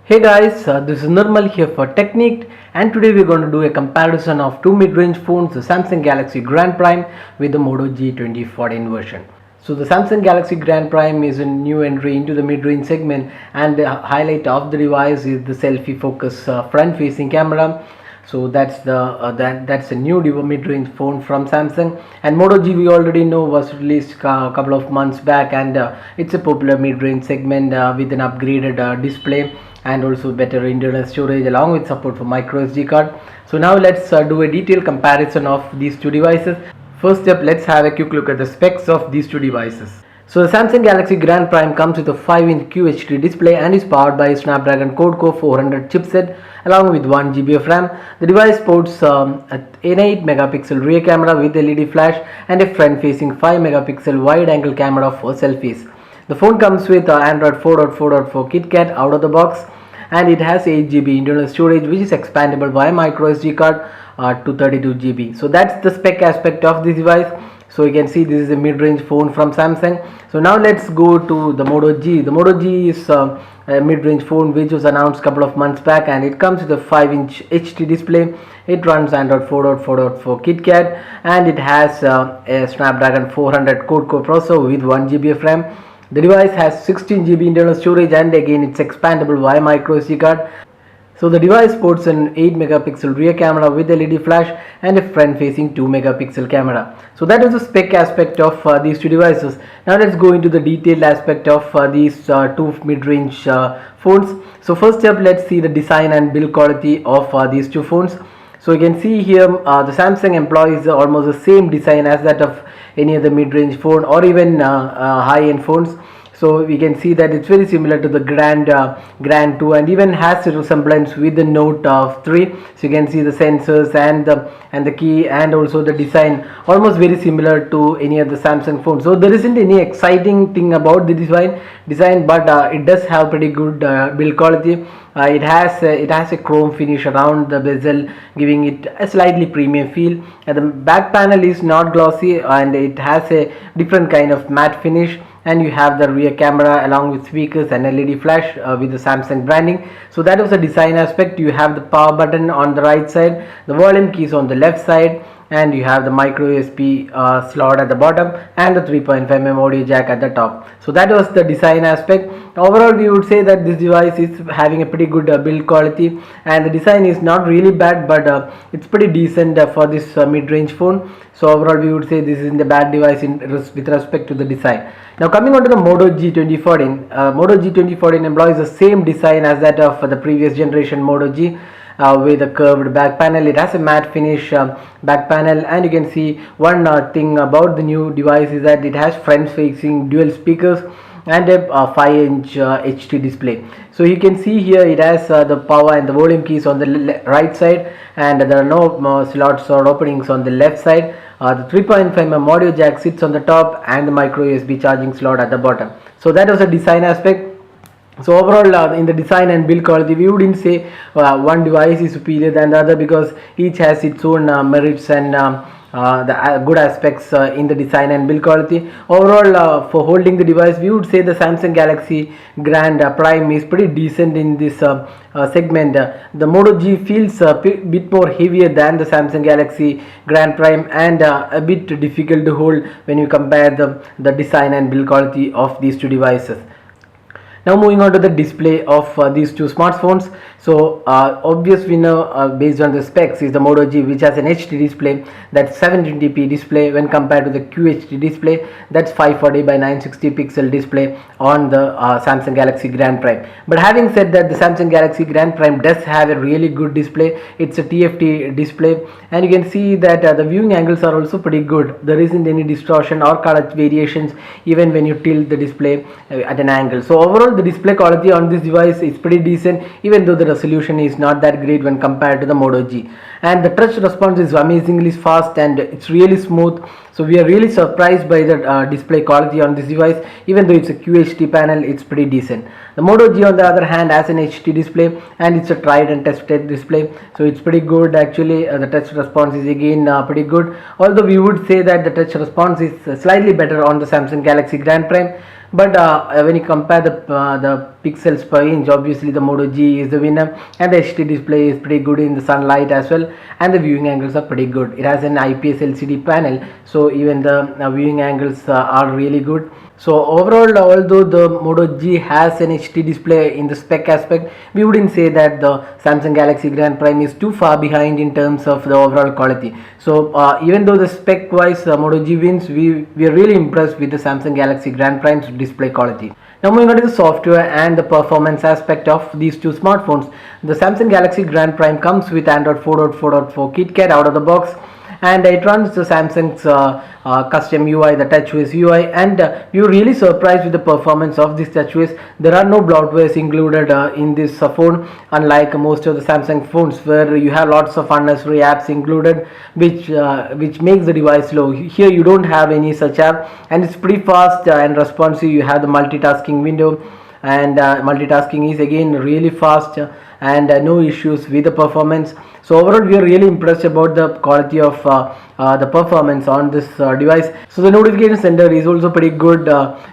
Hey guys, this is Nirmal here for Technique, and today we're going to do a comparison of two mid-range phones, the Samsung Galaxy Grand Prime with the Moto G 2014 version. So the Samsung Galaxy Grand Prime is a new entry into the mid-range segment, and the highlight of the device is the selfie focus front-facing camera. So that's a new mid-range phone from Samsung. And Moto G, we already know, was released a couple of months back, and it's a popular mid-range segment with an upgraded display and also better internal storage along with support for micro SD card. So now let's do a detailed comparison of these two devices. First up, let's have a quick look at the specs of these two devices. So the Samsung Galaxy Grand Prime comes with a 5-inch QHD display and is powered by a Snapdragon Quad-Core 400 chipset along with 1 GB of RAM. The device sports an 8 megapixel rear camera with LED flash and a front-facing 5 megapixel wide-angle camera for selfies. The phone comes with Android 4.4.4 KitKat out of the box, and it has 8 GB internal storage which is expandable via micro SD card to 32 GB. So that's the spec aspect of this device. So you can see this is a mid-range phone from Samsung. So now let's go to the Moto G. The Moto G is a mid-range phone which was announced a couple of months back, and it comes with a 5-inch HD display. It runs Android 4.4.4 KitKat, and it has a Snapdragon 400 quad-core processor with 1 GB of RAM. The device has 16 GB internal storage, and again it's expandable via micro SD card. So the device sports an 8 megapixel rear camera with LED flash and a front facing 2 megapixel camera. So that is the spec aspect of these two devices. Now let's go into the detailed aspect of these two mid-range phones. So first up, let's see the design and build quality of these two phones. So you can see here the Samsung employs almost the same design as that of any other mid-range phone or even high-end phones. So we can see that it's very similar to the Grand 2, and even has a resemblance with the Note 3. So you can see the sensors and the key and also the design almost very similar to any of the Samsung phones. So there isn't any exciting thing about the design, but it does have pretty good build quality. It has a chrome finish around the bezel, giving it a slightly premium feel. The back panel is not glossy, and it has a different kind of matte finish. And you have the rear camera along with speakers and LED flash with the Samsung branding. So that was the design aspect. You have the power button on the right side, the volume keys on the left side, and you have the micro USB slot at the bottom and the 3.5mm audio jack at the top. So that was the design aspect. Overall, we would say that this device is having a pretty good build quality, and the design is not really bad, but it's pretty decent for this mid-range phone. So overall, we would say this isn't a bad device with respect to the design. Now coming on to the Moto G 2014, Moto G 2014 employs the same design as that of the previous generation Moto G. With a curved back panel. It has a matte finish back panel, and you can see one thing about the new device is that it has front facing dual speakers and a 5-inch HD display. So you can see here it has the power and the volume keys on the right side, and there are no slots or openings on the left side. The 3.5mm audio jack sits on the top, and the micro USB charging slot at the bottom. So that was a design aspect. So overall, in the design and build quality, we wouldn't say one device is superior than the other, because each has its own merits and the good aspects in the design and build quality. Overall, for holding the device, we would say the Samsung Galaxy Grand Prime is pretty decent in this segment. The Moto G feels a bit more heavier than the Samsung Galaxy Grand Prime, and a bit difficult to hold when you compare the design and build quality of these two devices. Now moving on to the display of these two smartphones. So obvious winner based on the specs is the Moto G, which has an HD display, that's 720p display, when compared to the QHD display, that's 540 by 960 pixel display on the Samsung Galaxy Grand Prime. But having said that, the Samsung Galaxy Grand Prime does have a really good display. It's a TFT display, and you can see that the viewing angles are also pretty good. There isn't any distortion or color variations even when you tilt the display at an angle. So overall, the display quality on this device is pretty decent, even though the resolution is not that great when compared to the Moto G. And the touch response is amazingly fast, and it's really smooth. So we are really surprised by the display quality on this device. Even though it's a QHD panel, it's pretty decent. The Moto G on the other hand has an HD display, and it's a tried and tested display, so it's pretty good actually. The touch response is again pretty good, although we would say that the touch response is slightly better on the Samsung Galaxy Grand Prime. But when you compare the pixels per inch, obviously the Moto G is the winner, and the HD display is pretty good in the sunlight as well, and the viewing angles are pretty good. It has an IPS LCD panel, so even the viewing angles are really good. So overall, although the Moto G has an HD display in the spec aspect, we wouldn't say that the Samsung Galaxy Grand Prime is too far behind in terms of the overall quality. So even though the spec wise Moto G wins, we are really impressed with the Samsung Galaxy Grand Prime's display quality. Now moving on to the software and the performance aspect of these two smartphones. The Samsung Galaxy Grand Prime comes with Android 4.4.4 KitKat out of the box, and it runs the Samsung's custom UI, the TouchWiz UI, and we were really surprised with the performance of this TouchWiz. There are no bloatwares included in this phone, unlike most of the Samsung phones where you have lots of unnecessary apps included, which makes the device slow. Here you don't have any such app, and it's pretty fast and responsive. You have the multitasking window, and multitasking is again really fast, and no issues with the performance. So overall, we are really impressed about the quality of the performance on this device. So the notification center is also pretty good.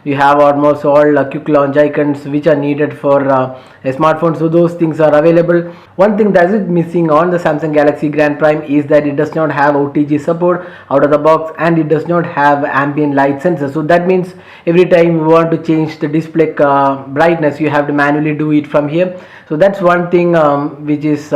You have almost all quick launch icons which are needed for a smartphone, so those things are available. One thing that is missing on the Samsung Galaxy Grand Prime is that it does not have OTG support out of the box, and it does not have ambient light sensor. So that means every time you want to change the display brightness, you have to manually do it from here. So that's one thing which is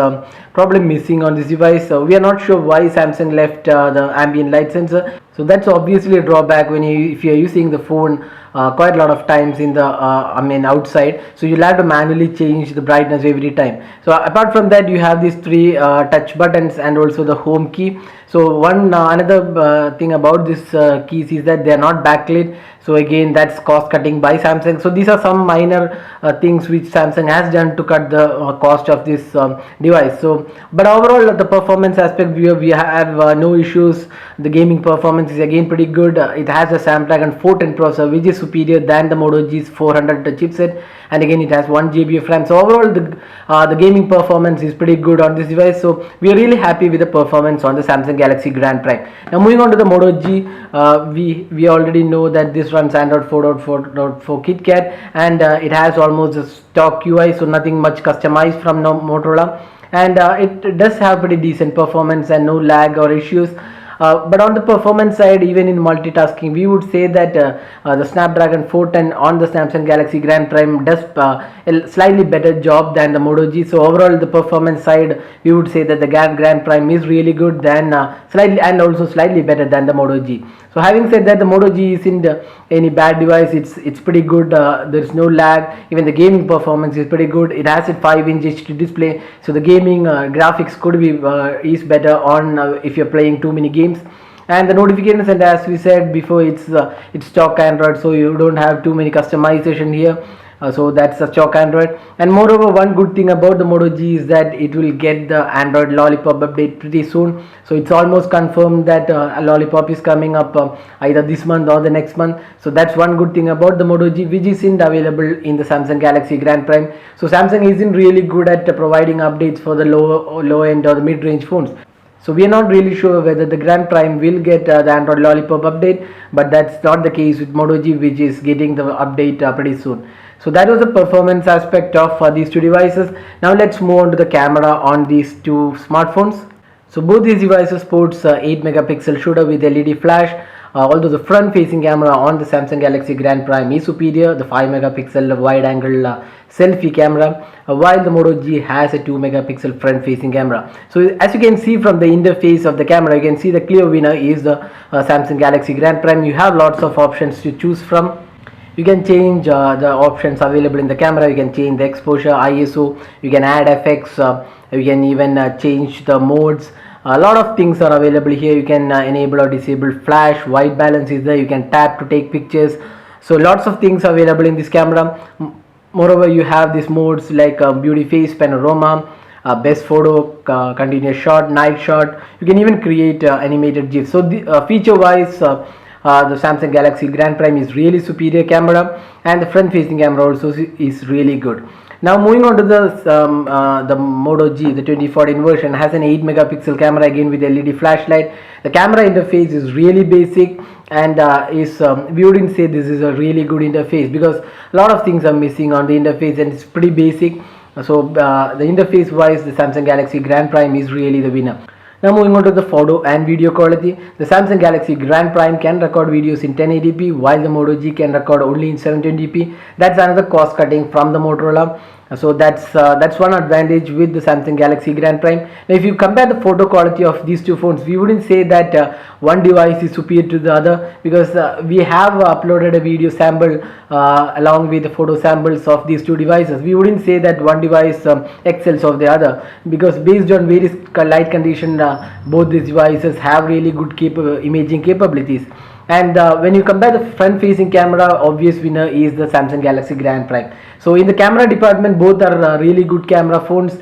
probably missing on this device. We are not sure why Samsung left the ambient light sensor. So that's obviously a drawback when if you are using the phone quite a lot of times in the outside. So you'll have to manually change the brightness every time. So apart from that, you have these three touch buttons and also the home key. So another thing about this keys is that they are not backlit. So again, that's cost cutting by Samsung. So these are some minor things which Samsung has done to cut the cost of this device. So but overall, the performance aspect, we have no issues. The gaming performance is again pretty good. It has a Snapdragon 410 processor, which is superior than the Moto G's 400 chipset, and again it has 1 GB of RAM. So overall, the gaming performance is pretty good on this device. So we are really happy with the performance on the Samsung Galaxy Grand Prime. Now moving on to the Moto G, we already know that this runs Android 4.4.4 KitKat, and it has almost a stock UI, so nothing much customized from Motorola, and it does have pretty decent performance and no lag or issues. But on the performance side, even in multitasking, we would say that the Snapdragon 410 on the Samsung Galaxy Grand Prime does a slightly better job than the Moto G. So overall, the performance side, we would say that the Grand Prime is really good than slightly better than the Moto G. So having said that, the Moto G isn't any bad device. It's pretty good. There is no lag. Even the gaming performance is pretty good. It has a 5-inch HD display, so the gaming graphics could be is better on if you're playing too many games. And the notifications, and as we said before, it's stock Android, so you don't have too many customization here. So that's a stock Android. And moreover, one good thing about the Moto G is that it will get the Android Lollipop update pretty soon. So it's almost confirmed that a Lollipop is coming up either this month or the next month. So that's one good thing about the Moto G, which isn't available in the Samsung Galaxy Grand Prime. So Samsung isn't really good at providing updates for the low end or the mid range phones. So we are not really sure whether the Grand Prime will get the Android Lollipop update, but that's not the case with Moto G, which is getting the update pretty soon. So that was the performance aspect of these two devices. Now let's move on to the camera on these two smartphones. So both these devices sports 8 megapixel shooter with LED flash. Although the front facing camera on the Samsung Galaxy Grand Prime is superior, the 5 megapixel wide angle selfie camera, while the Moto G has a 2 megapixel front facing camera. So as you can see from the interface of the camera, you can see the clear winner is the Samsung Galaxy Grand Prime. You have lots of options to choose from. You can change the options available in the camera. You can change the exposure, ISO, you can add effects, you can even change the modes. A lot of things are available here. You can enable or disable flash, white balance is there, you can tap to take pictures. So lots of things available in this camera. Moreover, you have these modes like beauty face, panorama, best photo, continuous shot, night shot. You can even create animated GIFs. So feature wise, the Samsung Galaxy Grand Prime is really superior camera, and the front facing camera also is really good. Now moving on to the Moto G, the 2014 version has an 8 megapixel camera again with LED flashlight. The camera interface is really basic, and we wouldn't say this is a really good interface because a lot of things are missing on the interface and it's pretty basic. So the interface wise, the Samsung Galaxy Grand Prime is really the winner. Now moving on to the photo and video quality, the Samsung Galaxy Grand Prime can record videos in 1080p while the Moto G can record only in 720p. That's another cost cutting from the Motorola. So that's one advantage with the Samsung Galaxy Grand Prime. Now if you compare the photo quality of these two phones, we wouldn't say that one device is superior to the other because we have uploaded a video sample along with the photo samples of these two devices. We wouldn't say that one device excels of the other because based on various light condition, both these devices have really good imaging capabilities. And when you compare the front facing camera, obvious winner is the Samsung Galaxy Grand Prime. So in the camera department, both are really good camera phones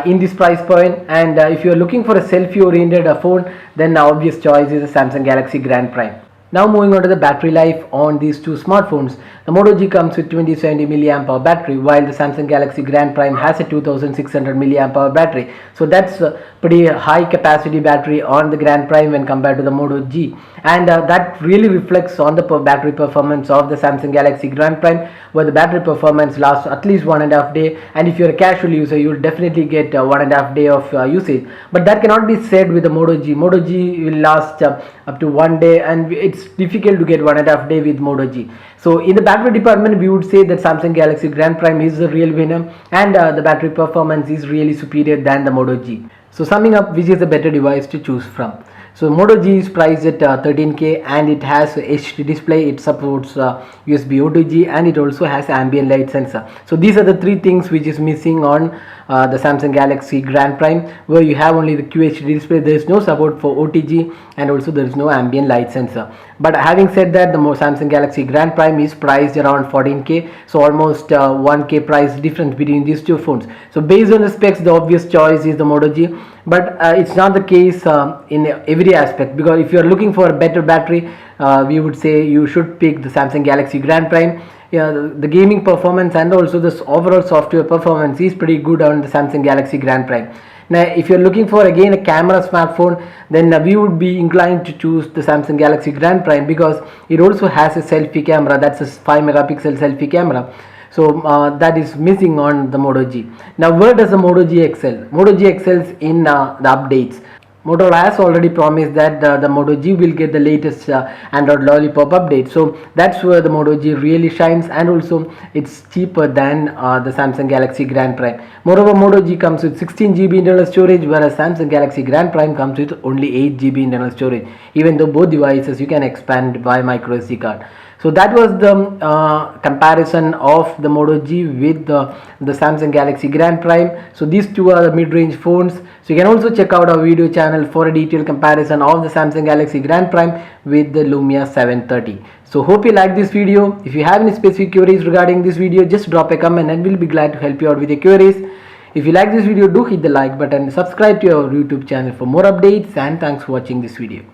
in this price point, and if you are looking for a selfie oriented phone, then the obvious choice is the Samsung Galaxy Grand Prime. Now moving on to the battery life on these two smartphones. The Moto G comes with 2070 mAh battery while the Samsung Galaxy Grand Prime has a 2600 mAh battery. So that's a pretty high capacity battery on the Grand Prime when compared to the Moto G, and that really reflects on the battery performance of the Samsung Galaxy Grand Prime, where the battery performance lasts at least 1.5 days, and if you're a casual user you will definitely get 1.5 days of usage. But that cannot be said with the Moto G. Moto G will last up to 1 day, and it's difficult to get 1.5 days with Moto G. So in the battery department, we would say that Samsung Galaxy Grand Prime is the real winner, and the battery performance is really superior than the Moto G. So summing up, which is the better device to choose from? So Moto G is priced at 13K and it has HD display, it supports USB O2G, and it also has ambient light sensor. So these are the three things which is missing on the Samsung Galaxy Grand Prime, where you have only the QHD display. There is no support for OTG, and also there is no ambient light sensor. But having said that, the Samsung Galaxy Grand Prime is priced around 14K, so almost 1K price difference between these two phones. So based on the specs, the obvious choice is the Moto G, but it's not the case in every aspect, because if you are looking for a better battery, we would say you should pick the Samsung Galaxy Grand Prime. Yeah, the gaming performance and also this overall software performance is pretty good on the Samsung Galaxy Grand Prime. Now if you're looking for again a camera smartphone, then we would be inclined to choose the Samsung Galaxy Grand Prime because it also has a selfie camera, that's a 5 megapixel selfie camera. So that is missing on the Moto G. Now where does the Moto G excel? Moto G excels in the updates. Motorola has already promised that the Moto G will get the latest Android Lollipop update. So that's where the Moto G really shines, and also it's cheaper than the Samsung Galaxy Grand Prime. Moreover, Moto G comes with 16GB internal storage, whereas Samsung Galaxy Grand Prime comes with only 8GB internal storage, even though both devices you can expand by micro SD card. So that was the comparison of the Moto G with the Samsung Galaxy Grand Prime. So these two are the mid-range phones. So you can also check out our video channel for a detailed comparison of the Samsung Galaxy Grand Prime with the Lumia 730. So hope you like this video. If you have any specific queries regarding this video, just drop a comment and we'll be glad to help you out with your queries. If you like this video, do hit the like button, subscribe to our YouTube channel for more updates, and thanks for watching this video.